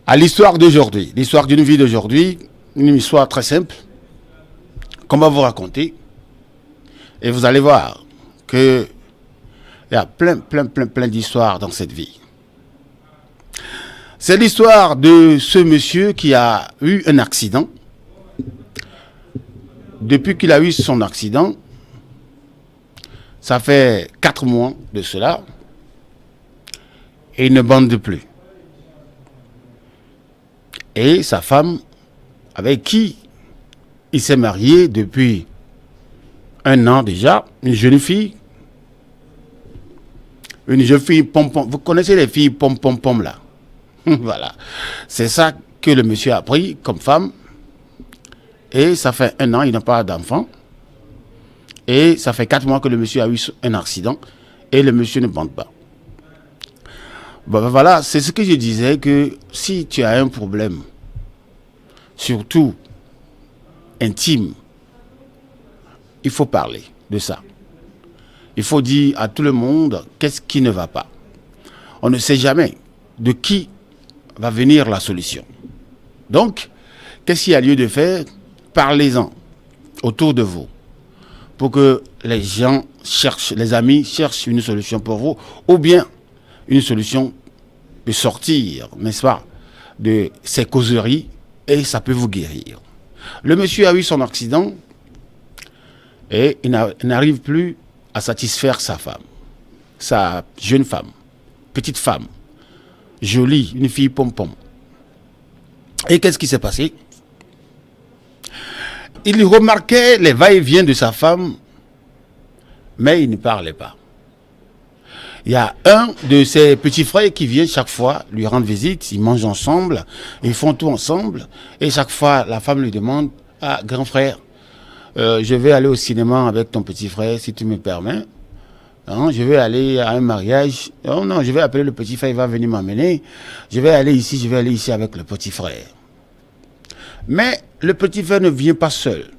À l'histoire d'aujourd'hui, l'histoire d'une vie d'aujourd'hui, une histoire très simple qu'on va vous raconter. Et vous allez voir qu'il y a plein d'histoires dans cette vie. C'est l'histoire de ce monsieur qui a eu un accident. Depuis qu'il a eu son accident, ça fait 4 mois de cela, et il ne bande plus. Et sa femme, avec qui il s'est marié depuis 1 an déjà, une jeune fille pom-pom. Vous connaissez les filles pom-pom-pom là? Voilà. C'est ça que le monsieur a pris comme femme. Et ça fait 1 an, il n'a pas d'enfant. Et ça fait 4 mois que le monsieur a eu un accident. Et le monsieur ne bande pas. Bon, voilà, c'est ce que je disais, que si tu as un problème, surtout intime, il faut parler de ça. Il faut dire à tout le monde qu'est-ce qui ne va pas. On ne sait jamais de qui va venir la solution. Donc, qu'est-ce qu'il y a lieu de faire? Parlez-en autour de vous pour que les gens cherchent, les amis cherchent une solution pour vous, ou bien une solution de sortir, n'est-ce pas, de ces causeries, et ça peut vous guérir. Le monsieur a eu son accident et il n'arrive plus à satisfaire sa femme, sa jeune femme, petite femme, jolie, une fille pom-pom. Et qu'est-ce qui s'est passé? Il remarquait les va-et-vient de sa femme, mais il ne parlait pas. Il y a un de ses petits frères qui vient chaque fois lui rendre visite, ils mangent ensemble, ils font tout ensemble, et chaque fois la femme lui demande: ah, grand frère, je vais aller au cinéma avec ton petit frère si tu me permets. Hein, je vais aller à un mariage. Oh non, je vais appeler le petit frère, il va venir m'amener. Je vais aller ici avec le petit frère. Mais le petit frère ne vient pas seul.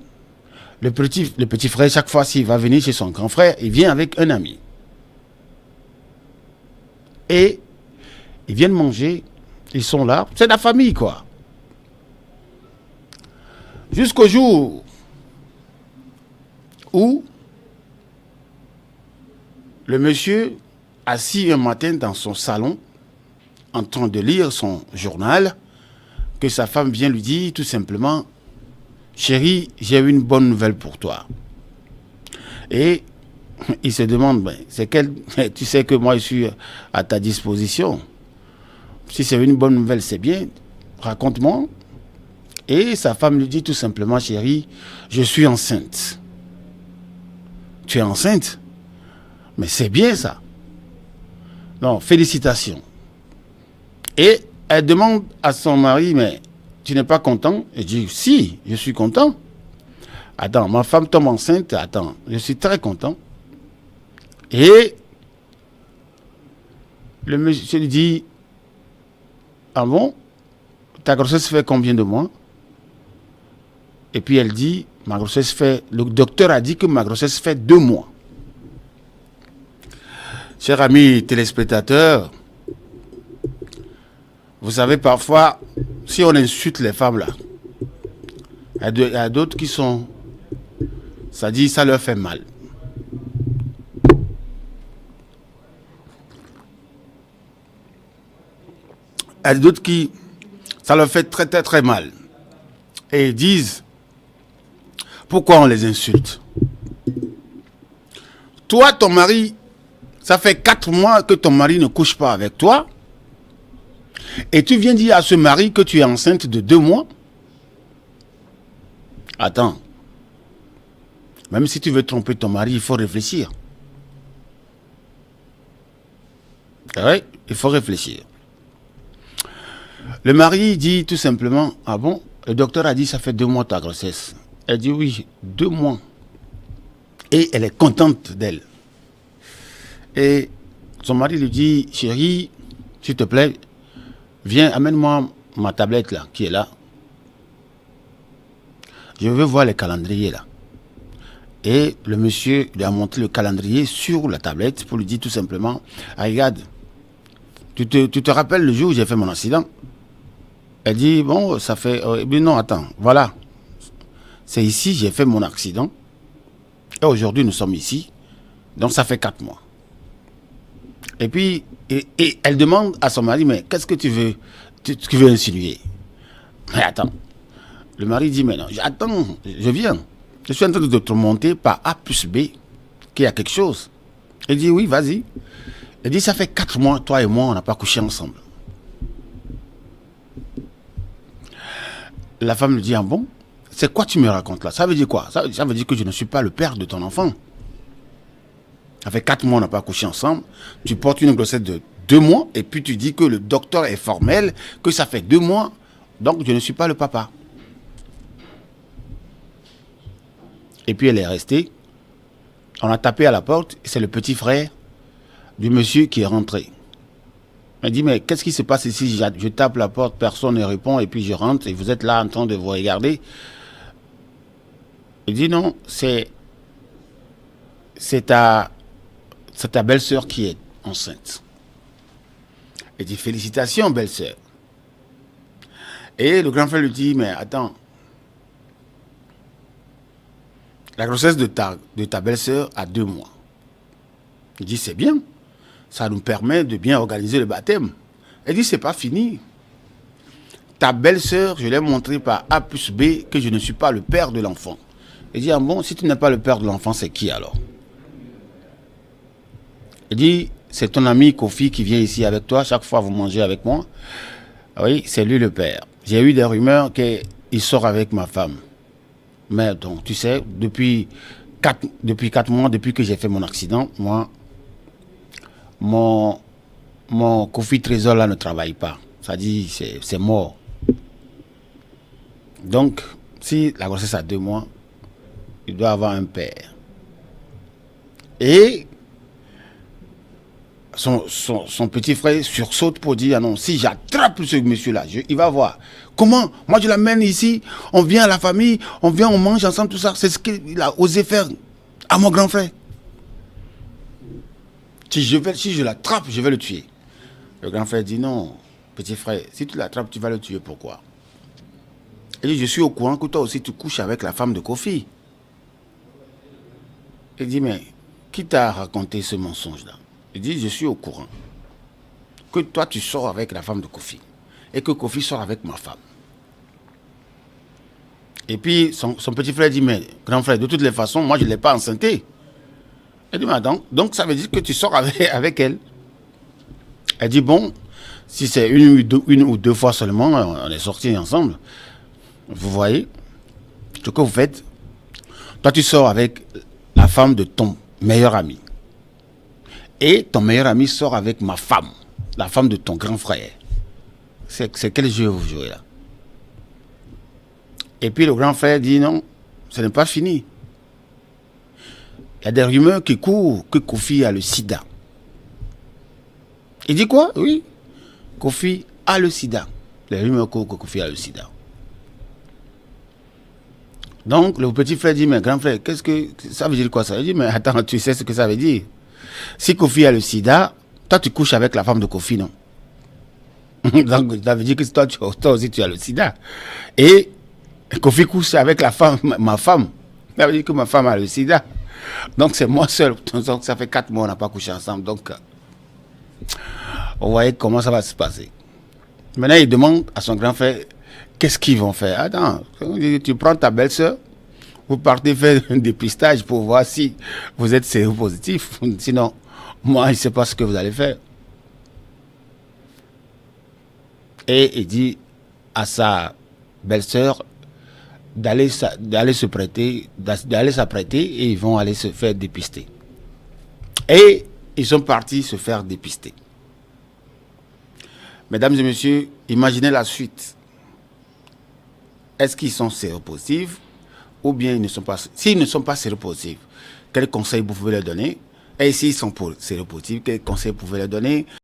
Le petit frère, chaque fois s'il va venir chez son grand frère, il vient avec un ami. Et ils viennent manger, ils sont là, c'est la famille quoi. Jusqu'au jour où le monsieur, assis un matin dans son salon, en train de lire son journal, que sa femme vient lui dire tout simplement: chérie, j'ai une bonne nouvelle pour toi. Et il se demande: ben, c'est quelle... Tu sais que moi je suis à ta disposition. Si c'est une bonne nouvelle, c'est bien, raconte-moi. Et sa femme lui dit tout simplement: chérie, je suis enceinte. Tu es enceinte? Mais c'est bien ça. Non, félicitations. Et elle demande à son mari: mais tu n'es pas content? Il dit: si, je suis content. Attends, ma femme tombe enceinte, attends, je suis très content. Et le monsieur lui dit: ah bon? Ta grossesse fait combien de mois? Et puis elle dit: ma grossesse fait... Le docteur a dit que ma grossesse fait 2 mois. Chers amis téléspectateurs, vous savez, parfois, si on insulte les femmes là, il y a d'autres qui sont... Ça dit, ça leur fait mal. Il y a d'autres qui... Ça leur fait très mal. Et ils disent: pourquoi on les insulte? Toi, ton mari, ça fait 4 mois que ton mari ne couche pas avec toi. Et tu viens dire à ce mari que tu es enceinte de 2 mois. Attends. Même si tu veux tromper ton mari, il faut réfléchir. C'est vrai, il faut réfléchir. Le mari dit tout simplement: ah bon? Le docteur a dit ça fait 2 mois ta grossesse. Elle dit: oui, 2 mois. Et elle est contente d'elle. Et son mari lui dit: chérie, s'il te plaît, viens, amène-moi ma tablette là, qui est là. Je veux voir les calendriers là. Et le monsieur lui a montré le calendrier sur la tablette pour lui dire tout simplement: ah, regarde, tu te rappelles le jour où j'ai fait mon accident? Elle dit, bon, ça fait... mais non, attends, voilà. C'est ici, j'ai fait mon accident. Et aujourd'hui, nous sommes ici. Donc, ça fait 4 mois. Et puis, et elle demande à son mari, mais qu'est-ce que tu veux, tu veux insinuer? Mais attends. Le mari dit, mais non, attends, je viens. Je suis en train de te remonter par A plus B qu'il y a quelque chose. Elle dit, oui, vas-y. Elle dit, ça fait 4 mois, toi et moi, on n'a pas couché ensemble. La femme lui dit, ah bon? C'est quoi tu me racontes là? Ça veut dire quoi? Ça veut dire que je ne suis pas le père de ton enfant. Ça fait 4 mois, on n'a pas couché ensemble. Tu portes une grossesse de 2 mois et puis tu dis que le docteur est formel, que ça fait 2 mois, donc je ne suis pas le papa. Et puis elle est restée. On a tapé à la porte et c'est le petit frère du monsieur qui est rentré. Elle dit, mais qu'est-ce qui se passe ici? Je tape la porte, personne ne répond et puis je rentre et vous êtes là en train de vous regarder. Il dit, non, c'est ta belle-sœur qui est enceinte. Elle dit, félicitations, belle-sœur. Et le grand frère lui dit, mais attends, la grossesse de ta belle-sœur a 2 mois. Il dit, c'est bien. Ça nous permet de bien organiser le baptême. Elle dit, c'est pas fini. Ta belle-sœur, je l'ai montré par A plus B que je ne suis pas le père de l'enfant. Il dit, ah bon, si tu n'es pas le père de l'enfant, c'est qui alors? Il dit, c'est ton ami Kofi qui vient ici avec toi, chaque fois vous mangez avec moi. Oui, c'est lui le père. J'ai eu des rumeurs qu'il sort avec ma femme. Mais donc, tu sais, depuis 4 mois, depuis que j'ai fait mon accident, moi, mon Kofi Trésor là ne travaille pas. Ça dit, c'est mort. Donc, si la grossesse a 2 mois, il doit avoir un père. Et son petit frère sursaute pour dire, ah non, si j'attrape ce monsieur-là, il va voir. Comment? Moi, je l'amène ici, on vient à la famille, on vient, on mange ensemble, tout ça. C'est ce qu'il a osé faire à mon grand frère. Si je l'attrape, je vais le tuer. Le grand frère dit, non, petit frère, si tu l'attrapes, tu vas le tuer. Pourquoi? Il dit, je suis au courant que toi aussi, tu couches avec la femme de Kofi. Il dit, mais qui t'a raconté ce mensonge-là? Il dit, je suis au courant que toi, tu sors avec la femme de Kofi et que Kofi sort avec ma femme. Et puis, son petit frère dit, mais grand frère, de toutes les façons, moi, je ne l'ai pas enceinté. Elle dit, mais attends, donc ça veut dire que tu sors avec elle. Elle dit, bon, si c'est une ou deux fois seulement, on est sortis ensemble. Vous voyez, ce que vous faites, toi, tu sors avec la femme de ton meilleur ami. Et ton meilleur ami sort avec ma femme, la femme de ton grand frère. C'est quel jeu vous jouez là? Et puis le grand frère dit non, ce n'est pas fini. Il y a des rumeurs qui courent que Kofi a le sida. Il dit quoi? Oui, Kofi a le sida. Les rumeurs courent que Kofi a le sida. Donc le petit frère dit, mais grand frère, qu'est-ce que ça veut dire quoi ça? Il dit, mais attends, tu sais ce que ça veut dire? Si Kofi a le sida, toi tu couches avec la femme de Kofi, non? Donc ça veut dire que toi aussi tu as le sida. Et Kofi couche avec la femme, ma femme. Ça veut dire que ma femme a le sida. Donc c'est moi seul. Donc ça fait 4 mois on n'a pas couché ensemble. Donc vous voyez comment ça va se passer. Maintenant il demande à son grand frère, qu'est-ce qu'ils vont faire? Attends, tu prends ta belle-sœur, vous partez faire un dépistage pour voir si vous êtes séropositif. Sinon, moi, je ne sais pas ce que vous allez faire. Et il dit à sa belle-sœur d'aller s'apprêter et ils vont aller se faire dépister. Et ils sont partis se faire dépister. Mesdames et messieurs, imaginez la suite. Est-ce qu'ils sont séropositifs ou bien ils ne sont pas? S'ils ne sont pas séropositifs, quels conseils vous pouvez leur donner? Et s'ils sont séropositifs, quels conseils vous pouvez leur donner?